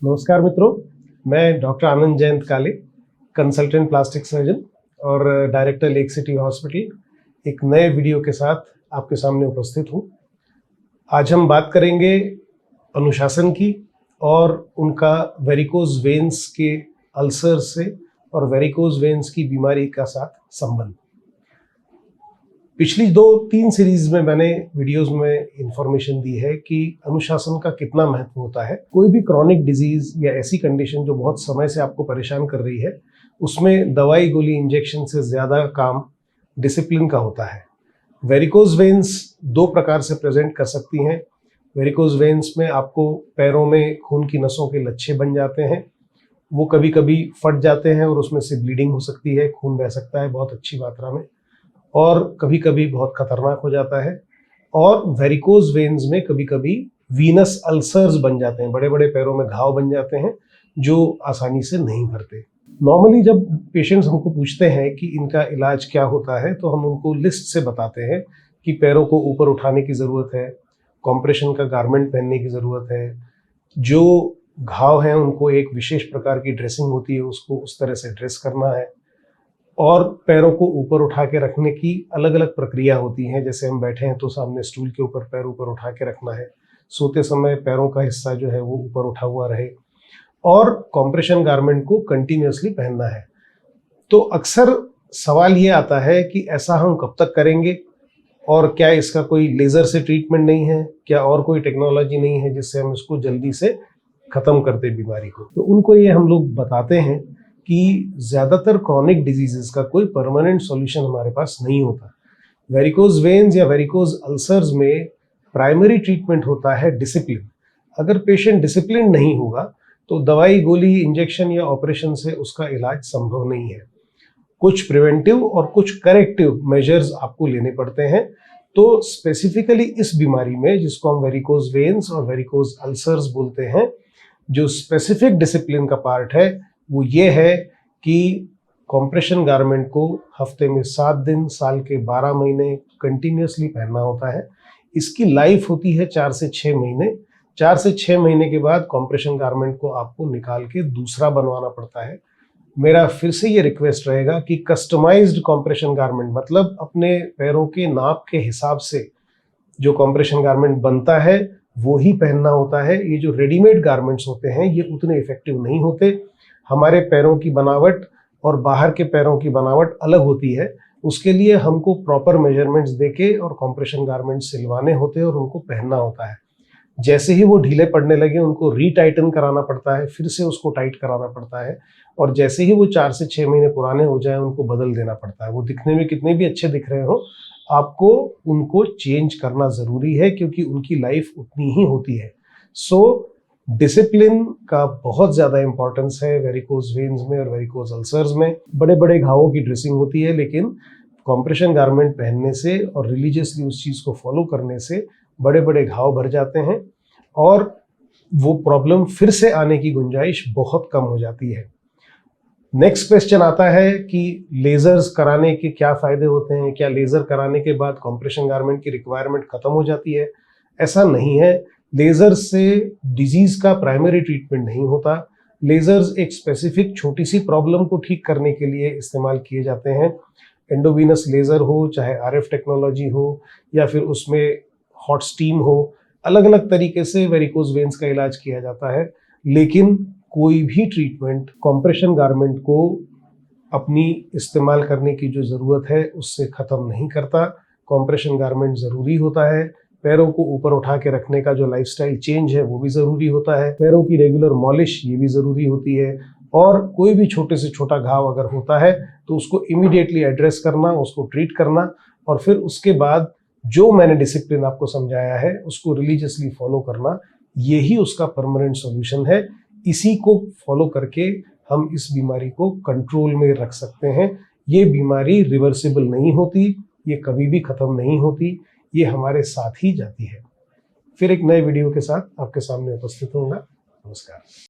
नमस्कार मित्रों, मैं डॉक्टर आनंद जयंत काले, कंसल्टेंट प्लास्टिक सर्जन और डायरेक्टर लेक सिटी हॉस्पिटल, एक नए वीडियो के साथ आपके सामने उपस्थित हूँ। आज हम बात करेंगे अनुशासन की और उनका वेरिकोज वेन्स के अल्सर से और वेरिकोज वेन्स की बीमारी का साथ संबंध। पिछली 2-3 सीरीज में मैंने वीडियोस में इंफॉर्मेशन दी है कि अनुशासन का कितना महत्व होता है। कोई भी क्रॉनिक डिजीज या ऐसी कंडीशन जो बहुत समय से आपको परेशान कर रही है, उसमें दवाई गोली इंजेक्शन से ज़्यादा काम डिसिप्लिन का होता है। वेरिकोज वेन्स 2 प्रकार से प्रेजेंट कर सकती हैं। वेरिकोज वेन्स में आपको पैरों में खून की नसों के लच्छे बन जाते हैं, वो कभी कभी फट जाते हैं और उसमें से ब्लीडिंग हो सकती है, खून बह सकता है बहुत अच्छी मात्रा में, और कभी कभी बहुत खतरनाक हो जाता है। और वेरिकोज वेन्स में कभी कभी वीनस अल्सर्स बन जाते हैं, बड़े बड़े पैरों में घाव बन जाते हैं जो आसानी से नहीं भरते। नॉर्मली जब पेशेंट्स हमको पूछते हैं कि इनका इलाज क्या होता है, तो हम उनको लिस्ट से बताते हैं कि पैरों को ऊपर उठाने की ज़रूरत है, कॉम्प्रेशन का गारमेंट पहनने की ज़रूरत है, जो घाव हैं उनको एक विशेष प्रकार की ड्रेसिंग होती है, उसको उस तरह से ड्रेस करना है, और पैरों को ऊपर उठा के रखने की अलग अलग प्रक्रिया होती हैं। जैसे हम बैठे हैं तो सामने स्टूल के ऊपर पैर ऊपर उठा के रखना है, सोते समय पैरों का हिस्सा जो है वो ऊपर उठा हुआ रहे, और कॉम्प्रेशन गारमेंट को कंटिन्यूसली पहनना है। तो अक्सर सवाल ये आता है कि ऐसा हम कब तक करेंगे, और क्या इसका कोई लेज़र से ट्रीटमेंट नहीं है, क्या और कोई टेक्नोलॉजी नहीं है जिससे हम इसको जल्दी से ख़त्म कर दें बीमारी को। तो उनको ये हम लोग बताते हैं कि ज़्यादातर क्रॉनिक डिजीजेस का कोई परमानेंट सॉल्यूशन हमारे पास नहीं होता। वेरिकोज वेन्स या वेरिकोज अल्सर्स में प्राइमरी ट्रीटमेंट होता है डिसिप्लिन। अगर पेशेंट डिसिप्लिन नहीं होगा तो दवाई गोली इंजेक्शन या ऑपरेशन से उसका इलाज संभव नहीं है। कुछ प्रिवेंटिव और कुछ करेक्टिव मेजर्स आपको लेने पड़ते हैं। तो स्पेसिफिकली इस बीमारी में, जिसको हम वेरिकोज वेन्स और वेरिकोज अल्सर्स बोलते हैं, जो स्पेसिफिक डिसिप्लिन का पार्ट है वो ये है कि कॉम्प्रेशन गारमेंट को हफ्ते में 7 दिन, साल के 12 महीने कंटिन्यूसली पहनना होता है। इसकी लाइफ होती है 4 से 6 महीने। 4 से 6 महीने के बाद कॉम्प्रेशन गारमेंट को आपको निकाल के दूसरा बनवाना पड़ता है। मेरा फिर से ये रिक्वेस्ट रहेगा कि कस्टमाइज्ड कॉम्प्रेशन गारमेंट, मतलब अपने पैरों के नाप के हिसाब से जो कॉम्प्रेशन गारमेंट बनता है वो ही पहनना होता है। ये जो रेडीमेड गारमेंट्स होते हैं ये उतने इफेक्टिव नहीं होते। हमारे पैरों की बनावट और बाहर के पैरों की बनावट अलग होती है। उसके लिए हमको प्रॉपर मेजरमेंट्स देके और कॉम्प्रेशन गारमेंट्स सिलवाने होते हैं और उनको पहनना होता है। जैसे ही वो ढीले पड़ने लगे उनको रीटाइटन कराना पड़ता है, फिर से उसको टाइट कराना पड़ता है, और जैसे ही वो 4 से 6 महीने पुराने हो जाए उनको बदल देना पड़ता है। वो दिखने में कितने भी अच्छे दिख रहे हो, आपको उनको चेंज करना ज़रूरी है क्योंकि उनकी लाइफ उतनी ही होती है। सो डिसिप्लिन का बहुत ज़्यादा इंपॉर्टेंस है वेरिकोज वेन्स में और वेरिकोज अल्सर्स में। बड़े बड़े घावों की ड्रेसिंग होती है, लेकिन कॉम्प्रेशन गारमेंट पहनने से और रिलीजियसली उस चीज़ को फॉलो करने से बड़े बड़े घाव भर जाते हैं और वो प्रॉब्लम फिर से आने की गुंजाइश बहुत कम हो जाती है। नेक्स्ट क्वेश्चन आता है कि लेजर्स कराने के क्या फ़ायदे होते हैं, क्या लेज़र कराने के बाद कॉम्प्रेशन गारमेंट की रिक्वायरमेंट ख़त्म हो जाती है? ऐसा नहीं है। लेज़र्स से डिजीज़ का प्राइमरी ट्रीटमेंट नहीं होता। लेज़र्स एक स्पेसिफिक छोटी सी प्रॉब्लम को ठीक करने के लिए इस्तेमाल किए जाते हैं। एंडोवीनस लेज़र हो, चाहे आरएफ टेक्नोलॉजी हो, या फिर उसमें हॉट स्टीम हो, अलग अलग तरीके से वेरिकोज वेन्स का इलाज किया जाता है। लेकिन कोई भी ट्रीटमेंट कॉम्प्रेशन गारमेंट को अपनी इस्तेमाल करने की जो ज़रूरत है उससे ख़त्म नहीं करता। कॉम्प्रेशन गारमेंट ज़रूरी होता है। पैरों को ऊपर उठा के रखने का जो लाइफस्टाइल चेंज है वो भी ज़रूरी होता है। पैरों की रेगुलर मॉलिश ये भी ज़रूरी होती है। और कोई भी छोटे से छोटा घाव अगर होता है तो उसको इमीडिएटली एड्रेस करना, उसको ट्रीट करना, और फिर उसके बाद जो मैंने डिसिप्लिन आपको समझाया है उसको रिलीजियसली फॉलो करना, यही उसका परमानेंट सॉल्यूशन है। इसी को फॉलो करके हम इस बीमारी को कंट्रोल में रख सकते हैं। ये बीमारी रिवर्सिबल नहीं होती, ये कभी भी ख़त्म नहीं होती, ये हमारे साथ ही जाती है। फिर एक नए वीडियो के साथ आपके सामने उपस्थित होऊंगा। नमस्कार।